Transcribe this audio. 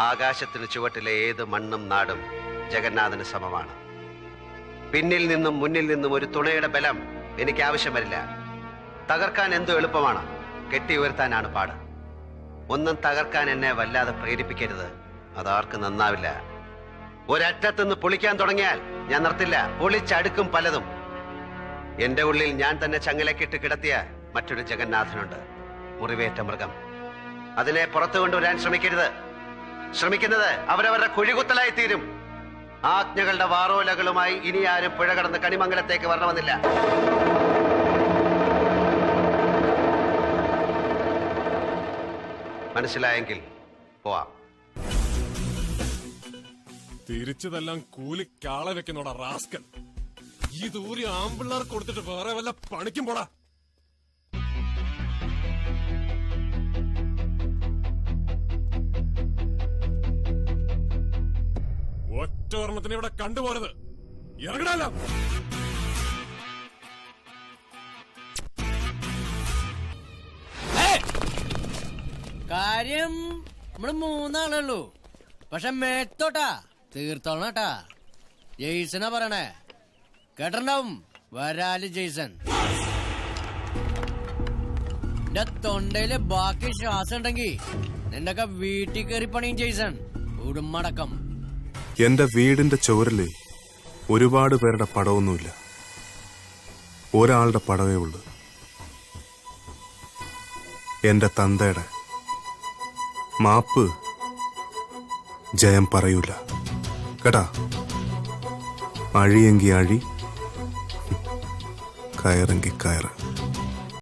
ആകാശത്തിന് ചുവട്ടിലെ ഏത് മണ്ണും നാടും ജഗന്നാഥന് സമമാണ്. പിന്നിൽ നിന്നും മുന്നിൽ നിന്നും ഒരു തുണയുടെ ബലം എനിക്ക് ആവശ്യം വരില്ല. തകർക്കാൻ എന്തോ എളുപ്പമാണ്, കെട്ടി ഉയർത്താനാണ് പാട്. ഒന്നും തകർക്കാൻ എന്നെ വല്ലാതെ പ്രേരിപ്പിക്കരുത്, അതാർക്ക് നന്നാവില്ല. ഒരറ്റത്തുനിന്ന് പൊളിക്കാൻ തുടങ്ങിയാൽ ഞാൻ നിർത്തില്ല, പൊളിച്ചടുക്കും പലതും. എന്റെ ഉള്ളിൽ ഞാൻ തന്നെ ചങ്ങലക്കിട്ട് കിടത്തിയ മറ്റൊരു ജഗന്നാഥനുണ്ട്, മുറിവേറ്റ മൃഗം. അതിനെ പുറത്തു കൊണ്ടുവരാൻ ശ്രമിക്കരുത്. ശ്രമിക്കുന്നത് അവരവരുടെ കുഴികുത്തലായി തീരും. ആജ്ഞകളുടെ വാറോലകളുമായി ഇനി ആരും പുഴ കടന്ന് കണിമംഗലത്തേക്ക് വരണമെന്നില്ല. മനസ്സിലായെങ്കിൽ പോവാം. തിരിച്ചതെല്ലാം കൂലി കാളെ വെക്കുന്നോടാ റാസ്കൽ. ഈ ദൂരി ആമ്പിള്ളാർ കൊടുത്തിട്ട് വേറെ വല്ല പണിക്കും പോടാ. ഒറ്റ ഓർമ്മത്തിന് ഇവിടെ കണ്ടുപോരുത്. ഇറങ്ങണല്ലോ. കാര്യം നമ്മള് മൂന്നാളുള്ളൂ, പക്ഷെ മേത്തോട്ടാ തീർത്തോളണട്ടാ. ജെയ്സനാ പറയണേ, കേട്ടിട്ടുണ്ടാവും. വരാല് ജെയ്സൺ. എന്റെ തൊണ്ടയില് ബാക്കി ശ്വാസം ഉണ്ടെങ്കി നിന്നൊക്കെ വീട്ടിൽ കയറി പണിയും ജെയ്സൺ, ഉടുമടക്കം. എന്റെ വീടിന്റെ ചുവരില് ഒരുപാട് പേരുടെ പടമൊന്നുമില്ല, ഒരാളുടെ പടവേ ഉള്ളു. എന്റെ തന്തയുടെ മാപ്പ് ജയം പറയൂല കേട്ടാ. അഴിയെങ്കി അഴി, കയറെങ്കി കയറ്.